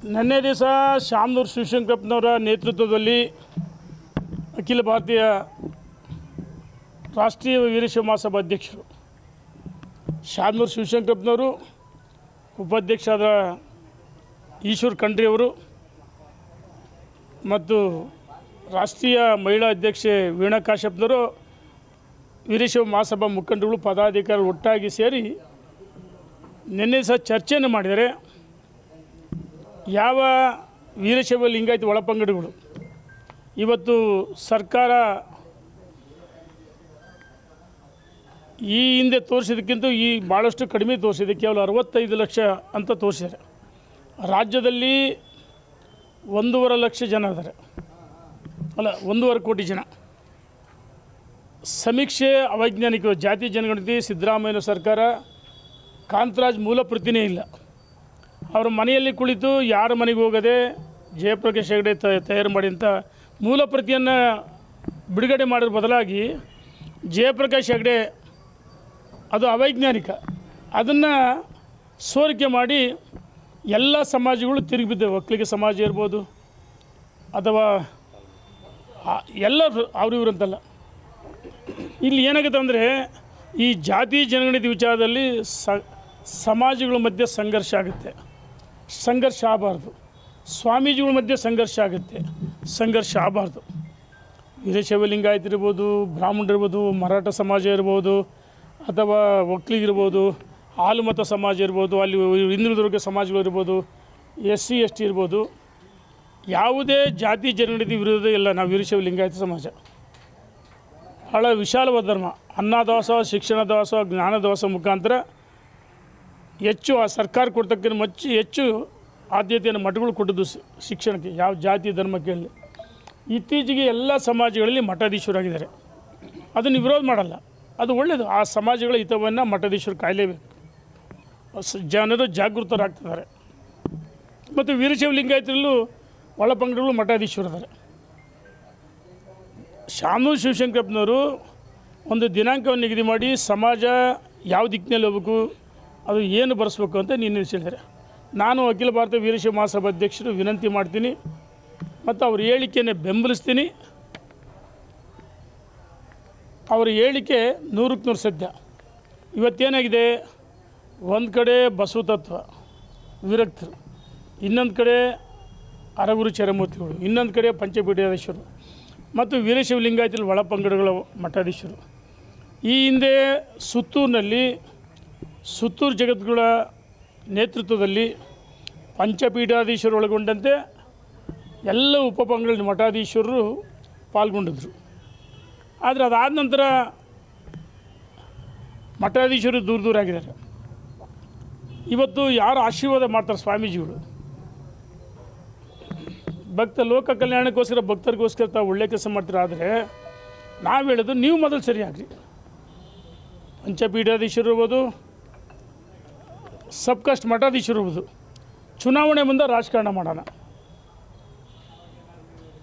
ನಿನ್ನೆ ದಿವಸ ಶಾಮನೂರು ಶಿವಶಂಕರಪ್ಪನವರ ನೇತೃತ್ವದಲ್ಲಿ ಅಖಿಲ ಭಾರತೀಯ ರಾಷ್ಟ್ರೀಯ ವೀರಶೈವ ಮಹಾಸಭಾ ಅಧ್ಯಕ್ಷರು ಶಾಮನೂರು ಶಿವಶಂಕರಪ್ಪನವರು, ಉಪಾಧ್ಯಕ್ಷರಾದ ಈಶ್ವರ್ ಖಂಡ್ರೆಯವರು ಮತ್ತು ರಾಷ್ಟ್ರೀಯ ಮಹಿಳಾ ಅಧ್ಯಕ್ಷೆ ವೀಣಾ ಕಾಶ್ಯಪ್ನವರು, ವೀರಶೈವ ಮಹಾಸಭಾ ಮುಖಂಡರುಗಳು, ಪದಾಧಿಕಾರಿಗಳು ಒಟ್ಟಾಗಿ ಸೇರಿ ನಿನ್ನೆ ಸಹ ಚರ್ಚೆಯನ್ನು ಮಾಡಿದರೆ ಯಾವ ವೀರಶೈವ ಲಿಂಗಾಯತ ಒಳಪಂಗಡಗಳು ಇವತ್ತು ಸರ್ಕಾರ ಈ ಹಿಂದೆ ತೋರಿಸಿದಕ್ಕಿಂತ ಈ ಭಾಳಷ್ಟು ಕಡಿಮೆ ತೋರಿಸಿದೆ. ಕೇವಲ 65 ಲಕ್ಷ ಅಂತ ತೋರಿಸಿದ್ದಾರೆ. ರಾಜ್ಯದಲ್ಲಿ 1.5 ಲಕ್ಷ ಜನ ಇದ್ದಾರೆ, ಅಲ್ಲ 1.5 ಕೋಟಿ ಜನ. ಸಮೀಕ್ಷೆ ಅವೈಜ್ಞಾನಿಕ ಜಾತಿ ಜನಗಣತಿ ಸಿದ್ದರಾಮಯ್ಯ ಸರ್ಕಾರ ಕಾಂತರಾಜ್ ಮೂಲ ಪ್ರತಿನೇ ಇಲ್ಲ. ಅವರ ಮನೆಯಲ್ಲಿ ಕುಳಿತು ಯಾರ ಮನೆಗೆ ಹೋಗದೆ ಜಯಪ್ರಕಾಶ್ ಹೆಗಡೆ ತಯಾರು ಮಾಡಿದಂಥ ಮೂಲ ಪ್ರತಿಯನ್ನು ಬಿಡುಗಡೆ ಮಾಡೋದ್ರ ಬದಲಾಗಿ ಜಯಪ್ರಕಾಶ್ ಹೆಗಡೆ ಅದು ಅವೈಜ್ಞಾನಿಕ, ಅದನ್ನು ಸೋರಿಕೆ ಮಾಡಿ ಎಲ್ಲ ಸಮಾಜಗಳು ತಿರುಗಿಬಿದ್ದವು. ಒಕ್ಕಲಿಗ ಸಮಾಜ ಇರ್ಬೋದು ಅಥವಾ ಎಲ್ಲ ಇವ್ರಂತಲ್ಲ. ಇಲ್ಲಿ ಏನಾಗುತ್ತೆ ಅಂದರೆ ಈ ಜಾತಿ ಜನಗಣತಿ ವಿಚಾರದಲ್ಲಿ ಸಮಾಜಗಳ ಮಧ್ಯೆ ಸಂಘರ್ಷ ಆಗುತ್ತೆ. ಸಂಘರ್ಷ ಆಗಬಾರ್ದು. ಸ್ವಾಮೀಜಿಗಳ ಮಧ್ಯೆ ಸಂಘರ್ಷ ಆಗುತ್ತೆ, ಸಂಘರ್ಷ ಆಗಬಾರ್ದು. ವೀರಶೈವ ಲಿಂಗಾಯತ ಇರ್ಬೋದು, ಬ್ರಾಹ್ಮಣರಿರ್ಬೋದು, ಮರಾಠ ಸಮಾಜ ಇರ್ಬೋದು, ಅಥವಾ ಒಕ್ಕಲಿಗರಿರ್ಬೋದು, ಹಾಲುಮತ ಸಮಾಜ ಇರ್ಬೋದು, ಅಲ್ಲಿ ಹಿಂದುಳಿದ ಸಮಾಜಗಳಿರ್ಬೋದು, SC ST ಇರ್ಬೋದು, ಯಾವುದೇ ಜಾತಿ ಜನಗಣತಿ ವಿರೋಧ ಇಲ್ಲ. ನಾವು ವೀರಶೈವ ಲಿಂಗಾಯತ ಸಮಾಜ ಭಾಳ ವಿಶಾಲವಾದ ಧರ್ಮ. ಅನ್ನದಾಸೋಹ, ಶಿಕ್ಷಣ ದಾಸೋಹ, ಜ್ಞಾನ ದಾಸೋಹ ಮುಖಾಂತರ ಹೆಚ್ಚು ಆ ಸರ್ಕಾರ ಕೊಡ್ತಕ್ಕಂಥ ಹೆಚ್ಚು ಆದ್ಯತೆಯನ್ನು ಮಠಗಳು ಕೊಟ್ಟದ್ದು ಶಿಕ್ಷಣಕ್ಕೆ, ಯಾವ ಜಾತಿ ಧರ್ಮ ಕೇಳಿ. ಇತ್ತೀಚೆಗೆ ಎಲ್ಲ ಸಮಾಜಗಳಲ್ಲಿ ಮಠಾಧೀಶರಾಗಿದ್ದಾರೆ. ಅದನ್ನು ವಿರೋಧ ಮಾಡಲ್ಲ, ಅದು ಒಳ್ಳೆಯದು. ಆ ಸಮಾಜಗಳ ಹಿತವನ್ನು ಮಠಾಧೀಶರು ಕಾಯಲೇಬೇಕು. ಜನರು ಜಾಗೃತರಾಗ್ತಿದ್ದಾರೆ. ಮತ್ತು ವೀರಶೈವ ಲಿಂಗಾಯತರಲ್ಲೂ ಒಳಪಂಗಡಗಳು ಮಠಾಧೀಶರಿದ್ದಾರೆ. ಶಾಮನೂರು ಶಿವಶಂಕರಪ್ಪನವರು ಒಂದು ದಿನಾಂಕವನ್ನು ನಿಗದಿ ಮಾಡಿ ಸಮಾಜ ಯಾವ ದಿಕ್ಕಿನಲ್ಲಿ ಹೋಗಬೇಕು, ಅದು ಏನು ಬರೆಸ್ಬೇಕು ಅಂತ ನಿರ್ಣಯಿಸಿದ್ದಾರೆ. ನಾನು ಅಖಿಲ ಭಾರತ ವೀರಶೈವ ಮಹಾಸಭಾ ಅಧ್ಯಕ್ಷರು ವಿನಂತಿ ಮಾಡ್ತೀನಿ ಮತ್ತು ಅವ್ರ ಹೇಳಿಕೆಯನ್ನು ಬೆಂಬಲಿಸ್ತೀನಿ. ಅವರ ಹೇಳಿಕೆ 100ಕ್ಕೆ 100 ಸತ್ಯ. ಇವತ್ತೇನಾಗಿದೆ, ಒಂದು ಕಡೆ ಬಸವ ತತ್ವ ವಿರಕ್ತರು, ಇನ್ನೊಂದು ಕಡೆ ಅರಗುರು ಚರಮೂರ್ತಿಗಳು, ಇನ್ನೊಂದು ಕಡೆ ಪಂಚಪೀಠಾಧೀಶರು ಮತ್ತು ವೀರಶೈವ ಲಿಂಗಾಯತಲ್ಲಿ ಒಳಪಂಗಡಗಳ ಮಠಾಧೀಶರು. ಈ ಹಿಂದೆ ಸುತ್ತೂರು ಜಗದ್ಗುಳ ನೇತೃತ್ವದಲ್ಲಿ ಪಂಚಪೀಠಾಧೀಶರು ಒಳಗೊಂಡಂತೆ ಎಲ್ಲ ಉಪಪಂಗಡ ಮಠಾಧೀಶರು ಪಾಲ್ಗೊಂಡಿದ್ರು. ಆದರೆ ಅದಾದ ನಂತರ ಮಠಾಧೀಶರು ದೂರ ಆಗಿದ್ದಾರೆ. ಇವತ್ತು ಯಾರು ಆಶೀರ್ವಾದ ಮಾಡ್ತಾರೆ ಸ್ವಾಮೀಜಿಗಳು, ಲೋಕ ಕಲ್ಯಾಣಕ್ಕೋಸ್ಕರ ಭಕ್ತರಿಗೋಸ್ಕರ ತಾವು ಒಳ್ಳೆ ಕೆಲಸ ಮಾಡ್ತೀರ. ಆದರೆ ನಾವು ಹೇಳೋದು, ನೀವು ಮೊದಲು ಸರಿಯಾಗ್ರಿ. ಪಂಚಪೀಠಾಧೀಶರು ಇರ್ಬೋದು, ಸಬ್ಕಾಸ್ಟ್ ಮಠಾಧೀಶರು ಇರ್ಬೋದು, ಚುನಾವಣೆ ಮುಂದೆ ರಾಜಕಾರಣ ಮಾಡೋಣ.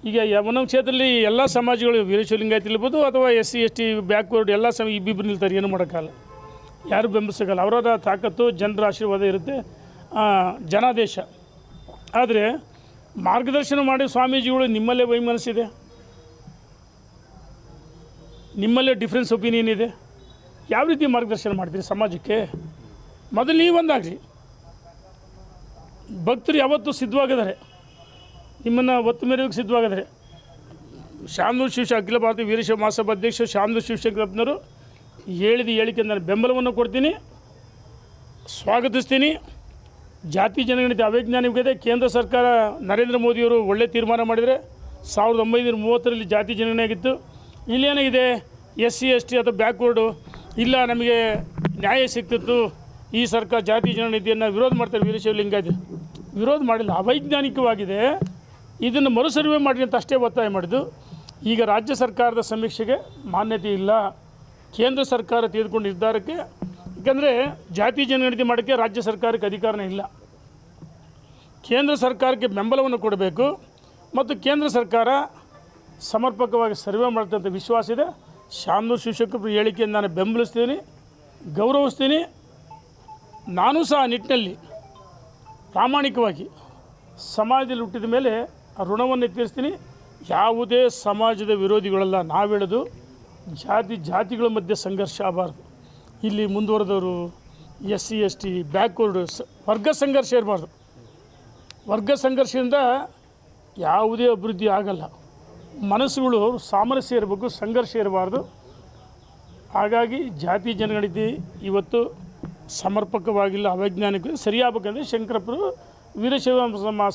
ಈಗ ಒಂದೊಂದು ಕ್ಷೇತ್ರದಲ್ಲಿ ಎಲ್ಲ ಸಮಾಜಗಳು, ವೀರಶೈವ ಲಿಂಗಾಯತ ಇರ್ಬೋದು ಅಥವಾ SC ST ಬ್ಯಾಕ್ವರ್ಡ್ ಎಲ್ಲ ಇಬ್ಬಿಬ್ಬರು ನಿಲ್ತಾರೆ. ಏನು ಮಾಡೋಕ್ಕಲ್ಲ, ಯಾರು ಬೆಂಬಲಿಸೋಕ್ಕಲ್ಲ. ಅವರ ತಾಕತ್ತು, ಜನರ ಆಶೀರ್ವಾದ ಇರುತ್ತೆ, ಜನಾದೇಶ. ಆದರೆ ಮಾರ್ಗದರ್ಶನ ಮಾಡಿ ಸ್ವಾಮೀಜಿಗಳು ನಿಮ್ಮಲ್ಲೇ ವೈಮನಸ್ಸಿದೆ, ನಿಮ್ಮಲ್ಲೇ ಡಿಫ್ರೆನ್ಸ್ ಒಪಿನಿಯನ್ ಇದೆ. ಯಾವ ರೀತಿ ಮಾರ್ಗದರ್ಶನ ಮಾಡ್ತೀರಿ ಸಮಾಜಕ್ಕೆ? ಮೊದಲು ನೀವೊಂದಾಗ್ರಿ. ಭಕ್ತರು ಯಾವತ್ತೂ ಸಿದ್ಧವಾಗಿದ್ದಾರೆ, ನಿಮ್ಮನ್ನು ಒತ್ತು ಮೇರೆಗೆ ಸಿದ್ಧವಾಗಿದ್ದಾರೆ. ಶಾಮನೂರು ಅಖಿಲ ಭಾರತೀಯ ವೀರಶೈವ ಮಹಾಸಭಾ ಅಧ್ಯಕ್ಷ ಶಾಮನೂರು ಶಿವಶಂಕರಪ್ಪನವರು ಹೇಳಿದ ಹೇಳಿಕೆ ನಾನು ಬೆಂಬಲವನ್ನು ಕೊಡ್ತೀನಿ, ಸ್ವಾಗತಿಸ್ತೀನಿ. ಜಾತಿ ಜನಗಣತಿ ಅವೈಜ್ಞಾನಿಕತೆ. ಕೇಂದ್ರ ಸರ್ಕಾರ ನರೇಂದ್ರ ಮೋದಿಯವರು ಒಳ್ಳೆ ತೀರ್ಮಾನ ಮಾಡಿದರೆ 1930ರಲ್ಲಿ ಜಾತಿ ಜನಗಣನೆ ಆಗಿತ್ತು. ಇಲ್ಲೇನಾಗಿದೆ, SC ST ಅಥವಾ ಬ್ಯಾಕ್ವರ್ಡು ಇಲ್ಲ, ನಮಗೆ ನ್ಯಾಯ ಸಿಗ್ತಿತ್ತು. ಈ ಸರ್ಕಾರ ಜಾತಿ ಜನಗಣತಿಯನ್ನು ವಿರೋಧ ಮಾಡ್ತಾರೆ. ವೀರಶೈವ ಲಿಂಗಾಯತ ವಿರೋಧ ಮಾಡಿಲ್ಲ, ಅವೈಜ್ಞಾನಿಕವಾಗಿದೆ. ಇದನ್ನು ಮರುಸರ್ವೆ ಮಾಡಿ ಅಂತ ಅಷ್ಟೇ ಒತ್ತಾಯ ಮಾಡಿದ್ದು. ಈಗ ರಾಜ್ಯ ಸರ್ಕಾರದ ಸಮೀಕ್ಷೆಗೆ ಮಾನ್ಯತೆ ಇಲ್ಲ. ಕೇಂದ್ರ ಸರ್ಕಾರ ತೆಗೆದುಕೊಂಡು ನಿರ್ಧಾರಕ್ಕೆ, ಯಾಕಂದರೆ ಜಾತಿ ಜನಗಣತಿ ಮಾಡೋಕ್ಕೆ ರಾಜ್ಯ ಸರ್ಕಾರಕ್ಕೆ ಅಧಿಕಾರನೇ ಇಲ್ಲ. ಕೇಂದ್ರ ಸರ್ಕಾರಕ್ಕೆ ಬೆಂಬಲವನ್ನು ಕೊಡಬೇಕು ಮತ್ತು ಕೇಂದ್ರ ಸರ್ಕಾರ ಸಮರ್ಪಕವಾಗಿ ಸರ್ವೆ ಮಾಡ್ತಂಥ ವಿಶ್ವಾಸ ಇದೆ. ಶಾಮನೂರು ಶಿವಶಂಕರಪ್ಪರ ಹೇಳಿಕೆಯನ್ನು ನಾನು ಬೆಂಬಲಿಸ್ತೀನಿ, ಗೌರವಿಸ್ತೀನಿ. ನಾನು ಸಹ ನಿಟ್ಟಿನಲ್ಲಿ ಪ್ರಾಮಾಣಿಕವಾಗಿ ಸಮಾಜದಲ್ಲಿ ಹುಟ್ಟಿದ ಮೇಲೆ ಆ ಋಣವನ್ನು ತೀರಿಸ್ತೀನಿ. ಯಾವುದೇ ಸಮಾಜದ ವಿರೋಧಿಗಳೆಲ್ಲ ನಾವು ಹೇಳೋದು ಜಾತಿಗಳ ಮಧ್ಯೆ ಸಂಘರ್ಷ ಆಗಬಾರ್ದು. ಇಲ್ಲಿ ಮುಂದುವರೆದವರು SC ST ಬ್ಯಾಕ್ವರ್ಡ್ ವರ್ಗ ಸಂಘರ್ಷ ಇರಬಾರ್ದು. ವರ್ಗ ಸಂಘರ್ಷದಿಂದ ಯಾವುದೇ ಅಭಿವೃದ್ಧಿ ಆಗಲ್ಲ. ಮನಸ್ಸುಗಳು ಸಾಮರಸ್ಯ ಇರಬೇಕು, ಸಂಘರ್ಷ ಇರಬಾರ್ದು. ಹಾಗಾಗಿ ಜಾತಿ ಜನಗಣತಿ ಇವತ್ತು ಸಮರ್ಪಕವಾಗಿಲ್ಲ, ಅವೈಜ್ಞಾನಿಕ ಸರಿಯಾಗಬೇಕಂದ್ರೆ ಶಂಕರಪ್ಪರು ವೀರಶೈವ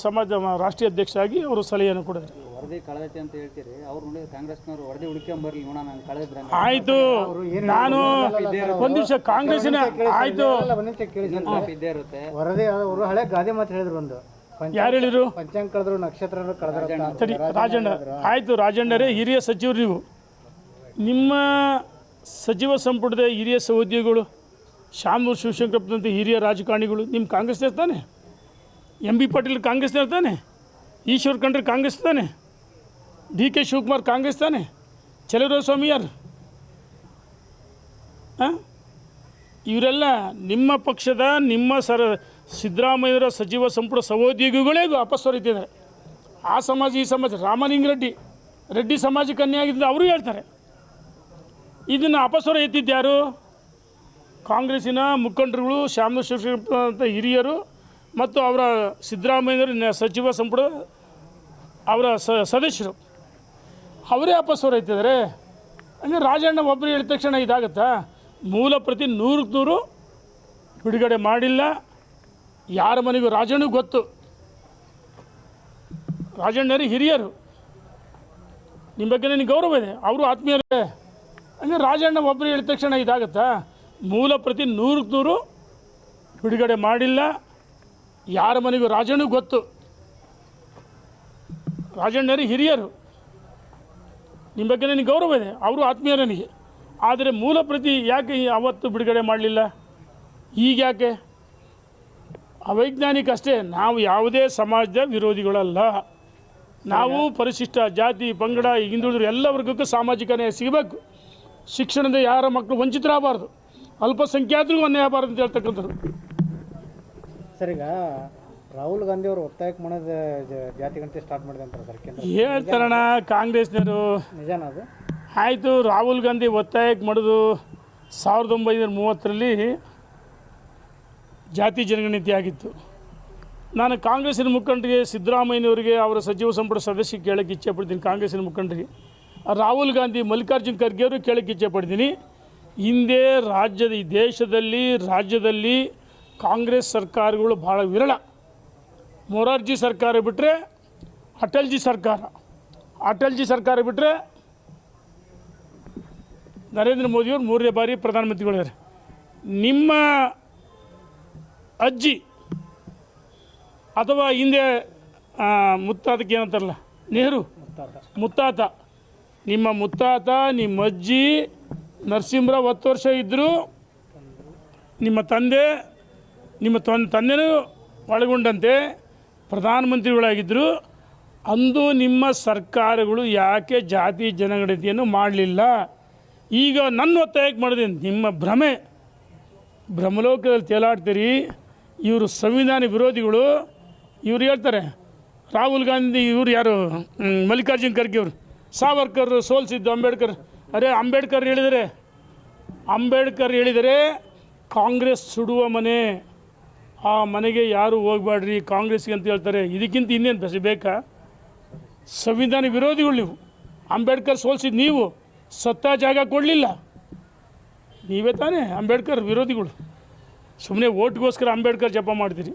ಸಮಾಜ ರಾಷ್ಟ್ರೀಯ ಅಧ್ಯಕ್ಷರಾಗಿ ಅವರು ಸಲಹೆಯನ್ನು ಕೊಡಿದ್ರು. ವರದಿ ಕಳೆದೈತೆ ಅಂತ ಹೇಳ್ತೀರಿ, ಅವ್ರು ನೋಡಿ ಕಾಂಗ್ರೆಸ್ನವರು ವರದಿ ಹುಡುಕೊಂಬರ್ಲಿ ನೋಡೋಣ, ನಾನು ಕಳೆದ್ರೆ ಆಯಿತು. ನಾನು ಒಂದು ನಿಮಿಷ ಕಾಂಗ್ರೆಸ್ಸಿನ ಆಯಿತು ಇದ್ದೇ ಇರುತ್ತೆ ವರದಿ. ಅವರು ಹಳೆ ಗಾದೆ ಮಾತು ಹೇಳಿದ್ರು, ಒಂದು ಯಾರು ಹೇಳಿದರು? ಪಂಚಾಂಗ ಕಳೆದ್ರು ನಕ್ಷತ್ರ ಕಳೆದ್ರು. ಸರಿ ರಾಜಣ್ಣ ಆಯಿತು. ರಾಜಣ್ಣರೇ ಹಿರಿಯ ಸಚಿವರು ನೀವು. ನಿಮ್ಮ ಸಚಿವ ಸಂಪುಟದ ಹಿರಿಯ ಸಹೋದ್ಯೋಗಿಗಳು ಶಾಮನೂರು ಶಿವಶಂಕರಪ್ಪನಂತೆ ಹಿರಿಯ ರಾಜಕಾರಣಿಗಳು ನಿಮ್ಮ ಕಾಂಗ್ರೆಸ್ನೇ ತಾನೆ. MB ಪಾಟೀಲ್ ಕಾಂಗ್ರೆಸ್ನೇ ತಾನೆ. ಈಶ್ವರ್ ಖಂಡ್ರೆ ಕಾಂಗ್ರೆಸ್ ತಾನೆ. DK ಶಿವಕುಮಾರ್ ಕಾಂಗ್ರೆಸ್ ತಾನೆ. ಚಲುವರಾಯಸ್ವಾಮಿ ಯಾರು? ಇವರೆಲ್ಲ ನಿಮ್ಮ ಪಕ್ಷದ ನಿಮ್ಮ ಸಿದ್ದರಾಮಯ್ಯವರ ಸಚಿವ ಸಂಪುಟ ಸಹೋದ್ಯೋಗಿಗಳೇ ವಾಪಸ್ ಹೊರತಿದ್ದಾರೆ. ಆ ಸಮಾಜ ಈ ಸಮಾಜ ರೆಡ್ಡಿ ಸಮಾಜಕ್ಕೆ ಅನ್ಯಾಯ ಆಗಿದ್ದು ಅವರು ಹೇಳ್ತಾರೆ. ಇದನ್ನು ಅಪಸ್ವರ ಎತ್ತಿದ್ಯಾರು? ಕಾಂಗ್ರೆಸ್ಸಿನ ಮುಖಂಡರುಗಳು, ಶಾಮನೂರು ಶಿವಶಂಕರಪ್ಪ ಅಂತ ಹಿರಿಯರು ಮತ್ತು ಅವರ ಸಿದ್ದರಾಮಯ್ಯನವರ ಸಚಿವ ಸಂಪುಟ ಅವರ ಸದಸ್ಯರು ಅವರೇ ಅಪಸ್ವರ ಎತ್ತಿದ್ದಾರೆ. ಹಂಗೆ ರಾಜಣ್ಣ ಒಬ್ಬರು ಹೇಳಿದ ತಕ್ಷಣ ಇದಾಗುತ್ತಾ? ಮೂಲ ಪ್ರತಿ 100ಕ್ಕೆ 100 ಬಿಡುಗಡೆ ಮಾಡಿಲ್ಲ. ಯಾರ ಮನೆಗೂ ರಾಜಣ್ಣಗೆ ಗೊತ್ತು. ರಾಜಣ್ಣರು ಹಿರಿಯರು, ನಿಮ್ಮ ಬಗ್ಗೆ ನನಗೆ ಗೌರವ ಇದೆ, ಅವರು ಆತ್ಮೀಯರೇ. ಹಂಗೆ ರಾಜಣ್ಣ ಒಬ್ಬರು ಹೇಳಿದ ತಕ್ಷಣ ಇದಾಗುತ್ತಾ? ಮೂಲ ಪ್ರತಿ 100ಕ್ಕೆ 100 ಬಿಡುಗಡೆ ಮಾಡಿಲ್ಲ. ಯಾರ ಮನೆಗೂ ರಾಜಣ್ಣಗೆ ಗೊತ್ತು. ರಾಜಣ್ಣರು ಹಿರಿಯರು, ನಿಮ್ಮ ಬಗ್ಗೆ ನನಗೆ ಗೌರವ ಇದೆ, ಅವರು ಆತ್ಮೀಯರು ನನಗೆ. ಆದರೆ ಮೂಲ ಪ್ರತಿ ಯಾಕೆ ಅವತ್ತು ಬಿಡುಗಡೆ ಮಾಡಲಿಲ್ಲ? ಈಗ ಯಾಕೆ? ಅವೈಜ್ಞಾನಿಕ ಅಷ್ಟೇ. ನಾವು ಯಾವುದೇ ಸಮಾಜದ ವಿರೋಧಿಗಳಲ್ಲ. ನಾವು ಪರಿಶಿಷ್ಟ ಜಾತಿ ಪಂಗಡ ಹಿಂದುಳಿದ್ರು ಎಲ್ಲ ವರ್ಗಕ್ಕೂ ಸಾಮಾಜಿಕ ನ್ಯಾಯ ಸಿಗಬೇಕು. ಶಿಕ್ಷಣದ ಯಾರ ಮಕ್ಕಳು ವಂಚಿತರಾಗಬಾರ್ದು, ಅಲ್ಪಸಂಖ್ಯಾತರಿಗೂ ಅನ್ಯಾಯ ಆಗಬಾರ್ದು ಅಂತ ಹೇಳ್ತಕ್ಕಂಥದ್ದು. ಸರ್, ಈಗ ರಾಹುಲ್ ಗಾಂಧಿ ಅವರು ಒತ್ತಾಯಕ್ಕೆ ಮಾಡೋದು ಜಾತಿ ಗಣತಿ ಸ್ಟಾರ್ಟ್ ಮಾಡಿದೆ ಅಂತಾರೆ ಸರ್, ಕೇಂದ್ರ ಹೇಳ್ತಾರಣ ಕಾಂಗ್ರೆಸ್ನವರು. ನಿಜಾನ ಅದು? ಆಯಿತು, ರಾಹುಲ್ ಗಾಂಧಿ ಒತ್ತಾಯಕ್ಕೆ ಮಾಡೋದು 1930ರಲ್ಲಿ ಜಾತಿ ಜನಗಣತಿ ಆಗಿತ್ತು. ನಾನು ಕಾಂಗ್ರೆಸ್ಸಿನ ಮುಖಂಡರಿಗೆ, ಸಿದ್ದರಾಮಯ್ಯನವರಿಗೆ, ಅವರ ಸಚಿವ ಸಂಪುಟ ಸದಸ್ಯ ಕೇಳೋಕ್ಕೆ ಇಚ್ಛೆ ಪಡ್ತೀನಿ. ಕಾಂಗ್ರೆಸ್ಸಿನ ಮುಖಂಡರಿಗೆ, ರಾಹುಲ್ ಗಾಂಧಿ, ಮಲ್ಲಿಕಾರ್ಜುನ್ ಖರ್ಗೆ ಅವರು ಕೇಳೋಕ್ಕೆ ಇಚ್ಛೆ ಪಡ್ತೀನಿ. ಹಿಂದೆ ಈ ರಾಜ್ಯದಲ್ಲಿ ಕಾಂಗ್ರೆಸ್ ಸರ್ಕಾರಗಳು ಭಾಳ ವಿರಳ. ಮೊರಾರ್ಜಿ ಸರ್ಕಾರ ಬಿಟ್ಟರೆ ಅಟಲ್ಜಿ ಸರ್ಕಾರ ಬಿಟ್ಟರೆ ನರೇಂದ್ರ ಮೋದಿಯವರು 3ನೇ ಬಾರಿ ಪ್ರಧಾನಮಂತ್ರಿಗಳಿದ್ದಾರೆ. ನಿಮ್ಮ ಅಜ್ಜಿ ಅಥವಾ ಹಿಂದೆ ಮುತ್ತಾತಕ್ಕೆ ಏನಂತಾರಲ್ಲ, ನೆಹರು ಮುತ್ತಾತ, ನಿಮ್ಮ ಮುತ್ತಾತ, ನಿಮ್ಮ ಅಜ್ಜಿ ನರಸಿಂಹರಾವ್ 10 ವರ್ಷ ಇದ್ದರು. ನಿಮ್ಮ ತಂದೆನೂ ಒಳಗೊಂಡಂತೆ ಪ್ರಧಾನಮಂತ್ರಿಗಳಾಗಿದ್ದರು. ಅಂದು ನಿಮ್ಮ ಸರ್ಕಾರಗಳು ಯಾಕೆ ಜಾತಿ ಜನಗಣತಿಯನ್ನು ಮಾಡಲಿಲ್ಲ? ಈಗ ನನ್ನ ಒತ್ತಾಯಕ್ಕೆ ಮಾಡಿದೆ. ನಿಮ್ಮ ಭ್ರಮಲೋಕದಲ್ಲಿ ತೇಲಾಡ್ತೀರಿ. ಇವರು ಸಂವಿಧಾನ ವಿರೋಧಿಗಳು. ಇವರು ಹೇಳ್ತಾರೆ ರಾಹುಲ್ ಗಾಂಧಿ, ಇವರು ಯಾರು, ಮಲ್ಲಿಕಾರ್ಜುನ್ ಖರ್ಗೆ ಅವರು ಸಾವರ್ಕರ್ ಸೋಲಿಸಿದ್ದು ಅಂಬೇಡ್ಕರ್. ಅರೆ, ಅಂಬೇಡ್ಕರ್ ಹೇಳಿದರೆ ಕಾಂಗ್ರೆಸ್ ಸುಡುವ ಮನೆ, ಆ ಮನೆಗೆ ಯಾರು ಹೋಗಬೇಡ್ರಿ ಕಾಂಗ್ರೆಸ್ಗೆ ಅಂತ ಹೇಳ್ತಾರೆ. ಇದಕ್ಕಿಂತ ಇನ್ನೇನು ಬೇಕಾ? ಸಂವಿಧಾನ ವಿರೋಧಿಗಳು ನೀವು. ಅಂಬೇಡ್ಕರ್ ಸೋಲಿಸಿದ್ದು ನೀವು, ಸತ್ತ ಜಾಗ ಕೊಡಲಿಲ್ಲ ನೀವೇ ತಾನೇ ಅಂಬೇಡ್ಕರ್ ವಿರೋಧಿಗಳು. ಸುಮ್ಮನೆ ಓಟ್ಗೋಸ್ಕರ ಅಂಬೇಡ್ಕರ್ ಜಪ ಮಾಡ್ತೀರಿ.